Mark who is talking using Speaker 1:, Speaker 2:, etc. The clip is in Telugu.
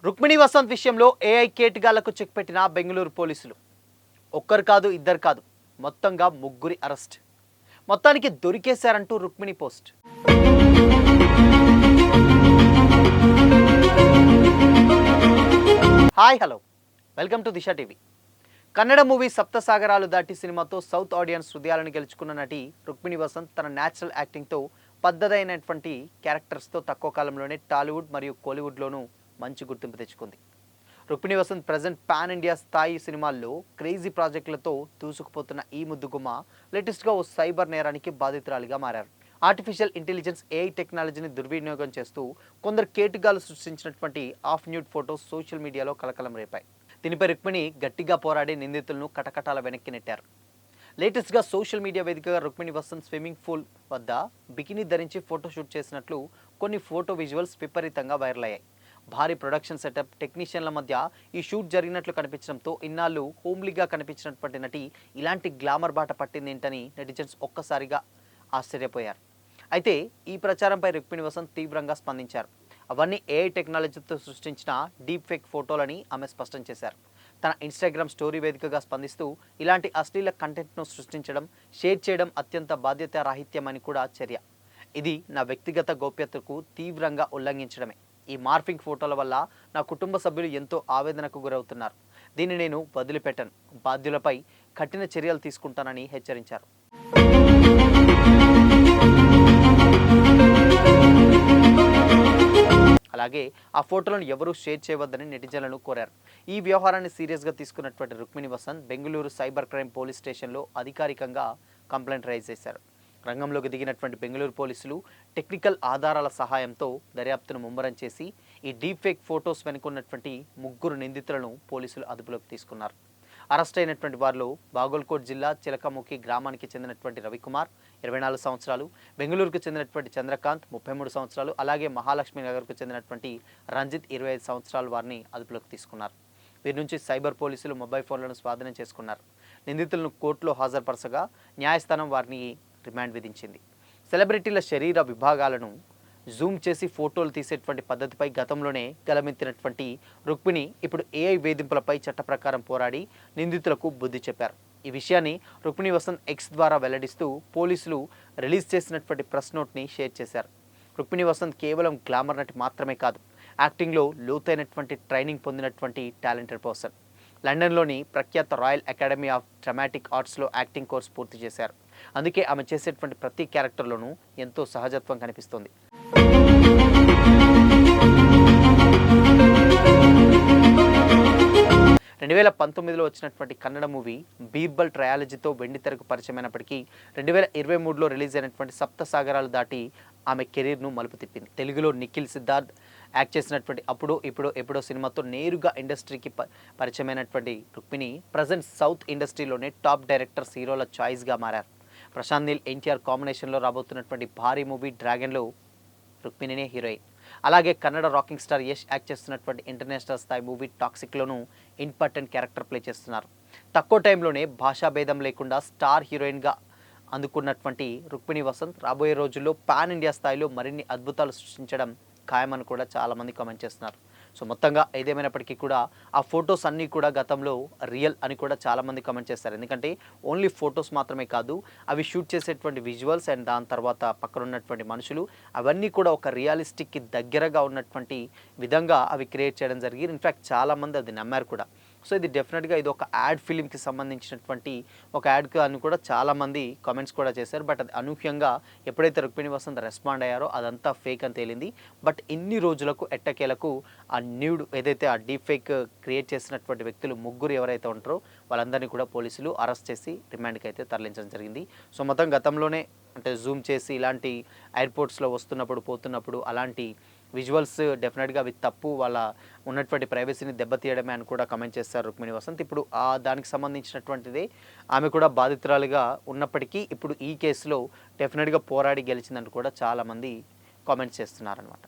Speaker 1: రుక్మిణి వసంత్ విషయంలో ఏఐ కేటగాళ్లకు చెక్ పెట్టిన బెంగళూరు పోలీసులు. ఒక్కరు కాదు, ఇద్దరు కాదు, మొత్తంగా ముగ్గురి అరెస్ట్. మొత్తానికి దొరికేశారంటూ Rukmini post. Hi hello, welcome to Disha TV. Kannada movie Saptasagaralu Dhaati సినిమాతో సౌత్ ఆడియన్స్ హృదయాలను గెలుచుకున్న నటి రుక్మిణి వసంత్ తన న్యాచురల్ యాక్టింగ్తో పద్ధతైనటువంటి క్యారెక్టర్స్తో తక్కువ కాలంలోనే టాలీవుడ్ మరియు కోలీవుడ్లోనూ మంచి గుర్తింపు తెచ్చుకుంది. Rukmini Vasanth present pan India స్థాయి సినిమాల్లో క్రేజీ ప్రాజెక్టులతో దూసుకుపోతున్న ఈ ముద్దుగుమ్మ లేటెస్ట్గా ఓ సైబర్ నేరానికి బాధితురాలిగా మారారు. ఆర్టిఫిషియల్ ఇంటెలిజెన్స్ ఏఐ టెక్నాలజీని దుర్వినియోగం చేస్తూ కొందరు కేటుగాలు సృష్టించినటువంటి ఆఫ్ న్యూడ్ ఫోటోస్ సోషల్ మీడియాలో కలకలం రేపాయి. దీనిపై రుక్మిణి గట్టిగా పోరాడి నిందితులను కటకటాల వెనక్కి నెట్టారు. లేటెస్ట్గా సోషల్ మీడియా వేదికగా రుక్మిణి వసంత్ స్విమ్మింగ్ పూల్ వద్ద బికినీ ధరించి ఫోటోషూట్ చేసినట్లు కొన్ని ఫోటో విజువల్స్ విపరీతంగా వైరల్ అయ్యాయి. భారీ ప్రొడక్షన్ సెటప్, టెక్నీషియన్ల మధ్య ఈ షూట్ జరిగినట్లు కనిపించడంతో ఇన్నాళ్ళు హోమ్లీగా కనిపించినటువంటి నటి ఇలాంటి గ్లామర్ బాట పట్టిందేంటని నెటిజన్స్ ఒక్కసారిగా ఆశ్చర్యపోయారు. అయితే ఈ ప్రచారంపై రుక్మిణి వసంత్ తీవ్రంగా స్పందించారు. అవన్నీ ఏఐ టెక్నాలజీతో సృష్టించిన డీప్ ఫేక్ ఫోటోలని ఆమె స్పష్టం చేశారు. తన ఇన్స్టాగ్రామ్ స్టోరీ వేదికగా స్పందిస్తూ ఇలాంటి అశ్లీల కంటెంట్ను సృష్టించడం, షేర్ చేయడం అత్యంత బాధ్యతారాహిత్యమని కూడా చర్య. ఇది నా వ్యక్తిగత గోప్యతకు తీవ్రంగా ఉల్లంఘించడమే. ఈ మార్ఫింగ్ ఫోటోల వల్ల నా కుటుంబ సభ్యులు ఎంతో ఆవేదనకు గురవుతున్నారు. దీన్ని నేను వదిలిపెట్టను. బాధ్యులపై కఠిన చర్యలు తీసుకుంటానని హెచ్చరించారు. అలాగే ఆ ఫోటోలను ఎవరూ షేర్ చేయవద్దని నెటిజన్లను కోరారు. ఈ వ్యవహారాన్ని సీరియస్గా తీసుకున్నటువంటి Rukmini Vasanth Bengaluru cyber crime police స్టేషన్లో అధికారికంగా కంప్లైంట్ రైజ్ చేశారు. రంగంలోకి దిగినటువంటి బెంగళూరు పోలీసులు టెక్నికల్ ఆధారాల సహాయంతో దర్యాప్తును ముమ్మరం చేసి ఈ డీప్ ఫేక్ ఫోటోస్ వెనుకున్నటువంటి ముగ్గురు నిందితులను పోలీసులు అదుపులోకి తీసుకున్నారు. అరెస్ట్ అయినటువంటి వారిలో బాగోల్కోట్ జిల్లా చిలకముఖి గ్రామానికి చెందినటువంటి రవికుమార్ 24 సంవత్సరాలు, బెంగళూరుకు చెందినటువంటి చంద్రకాంత్ 33 సంవత్సరాలు, అలాగే మహాలక్ష్మి నగర్కు చెందినటువంటి రంజిత్ 25 సంవత్సరాల వారిని అదుపులోకి తీసుకున్నారు. వీరి నుంచి సైబర్ పోలీసులు మొబైల్ ఫోన్లను స్వాధీనం చేసుకున్నారు. నిందితులను కోర్టులో హాజరుపరచగా న్యాయస్థానం వారిని రిమాండ్ విధించింది. సెలబ్రిటీల శరీర విభాగాలను జూమ్ చేసి ఫోటోలు తీసేటువంటి పద్ధతిపై గతంలోనే గలమెత్తినటువంటి రుక్మిణి ఇప్పుడు ఏఐ వేధింపులపై చట్ట ప్రకారం పోరాడి నిందితులకు బుద్ధి చెప్పారు. ఈ విషయాన్ని రుక్మిణి వసంత్ ఎక్స్ ద్వారా వెల్లడిస్తూ పోలీసులు రిలీజ్ చేసినటువంటి ప్రెస్ నోట్ని షేర్ చేశారు. రుక్మిణి వసంత్ కేవలం గ్లామర్ నటి మాత్రమే కాదు, యాక్టింగ్లో లోతైనటువంటి ట్రైనింగ్ పొందినటువంటి టాలెంటెడ్ పర్సన్. లండన్లోని ప్రఖ్యాత రాయల్ అకాడమీ ఆఫ్ డ్రామాటిక్ ఆర్ట్స్లో యాక్టింగ్ కోర్స్ పూర్తి చేశారు. అందుకే ఆమె చేసేటువంటి ప్రతి క్యారెక్టర్లోనూ ఎంతో సహజత్వం కనిపిస్తుంది. 2019లో వచ్చినటువంటి కన్నడ మూవీ బీర్బల్ ట్రయాలజీతో వెండితెరకు పరిచయమైనప్పటికీ 2023లో రిలీజ్ అయినటువంటి సప్తసాగరాలు దాటి ఆమె కెరీర్ను మలుపు తిప్పింది. తెలుగులో నిఖిల్ సిద్ధార్థ్ యాక్ట్ చేసినటువంటి అప్పుడు ఇప్పుడు ఎప్పుడో సినిమాతో నేరుగా ఇండస్ట్రీకి పరిచయమైనటువంటి రుక్మిణి ప్రజెంట్ సౌత్ ఇండస్ట్రీలోనే టాప్ డైరెక్టర్స్ హీరోల చాయిస్గా మారారు. ప్రశాంత్ నీల్ ఎన్టీఆర్ కాంబినేషన్లో రాబోతున్నటువంటి భారీ మూవీ డ్రాగన్లో రుక్మిణినే హీరోయిన్. అలాగే Kannada rocking star Yash act చేస్తున్నటువంటి ఇంటర్నేషనల్ స్థాయి మూవీ టాక్సిక్లోనూ ఇంపార్టెంట్ క్యారెక్టర్ ప్లే చేస్తున్నారు. తక్కువ టైంలోనే భాషా భేదం లేకుండా స్టార్ హీరోయిన్గా అందుకున్నటువంటి రుక్మిణి వసంత్ రాబోయే రోజుల్లో పాన్ ఇండియా స్థాయిలో మరిన్ని అద్భుతాలు సృష్టించడం ఖాయమని కూడా చాలామంది కామెంట్ చేస్తున్నారు. సో మొత్తంగా ఏదేమైనప్పటికీ కూడా ఆ ఫొటోస్ అన్నీ కూడా గతంలో రియల్ అని కూడా చాలామంది కామెంట్ చేస్తారు. ఎందుకంటే ఓన్లీ ఫొటోస్ మాత్రమే కాదు, అవి షూట్ చేసేటువంటి విజువల్స్ అండ్ దాని తర్వాత పక్కన ఉన్నటువంటి మనుషులు అవన్నీ కూడా ఒక రియలిస్టిక్కి దగ్గరగా ఉన్నటువంటి విధంగా అవి క్రియేట్ చేయడం జరిగింది. ఇన్ఫ్యాక్ట్ చాలామంది అది నమ్మారు కూడా. సో ఇది డెఫినెట్గా ఇది ఒక యాడ్ ఫిలింకి సంబంధించినటువంటి ఒక యాడ్ అని కూడా చాలామంది కామెంట్స్ కూడా చేశారు. బట్ అది అనూహ్యంగా ఎప్పుడైతే రుక్మిణి వసంత్ రెస్పాండ్ అయ్యారో అదంతా ఫేక్ అని తేలింది. బట్ ఇన్ని రోజులకు ఎట్టకేలకు ఆ న్యూడ్ ఏదైతే ఆ డీప్ ఫేక్ క్రియేట్ చేసినటువంటి వ్యక్తులు ముగ్గురు ఎవరైతే ఉంటారో వాళ్ళందరినీ కూడా పోలీసులు అరెస్ట్ చేసి రిమాండ్కి అయితే తరలించడం జరిగింది. సో మొత్తం గతంలోనే అంటే జూమ్ చేసి ఇలాంటి ఎయిర్పోర్ట్స్లో వస్తున్నప్పుడు పోతున్నప్పుడు అలాంటి విజువల్స్ డెఫినెట్గా అవి తప్పు, వాళ్ళ ఉన్నటువంటి ప్రైవసీని దెబ్బతీయడమే అని కూడా కమెంట్ చేస్తారు రుక్మిణి వసంత్. ఇప్పుడు దానికి సంబంధించినటువంటిదే ఆమె కూడా బాధితురాలుగా ఉన్నప్పటికీ ఇప్పుడు ఈ కేసులో డెఫినెట్గా పోరాడి గెలిచిందని కూడా చాలామంది కామెంట్స్ చేస్తున్నారనమాట.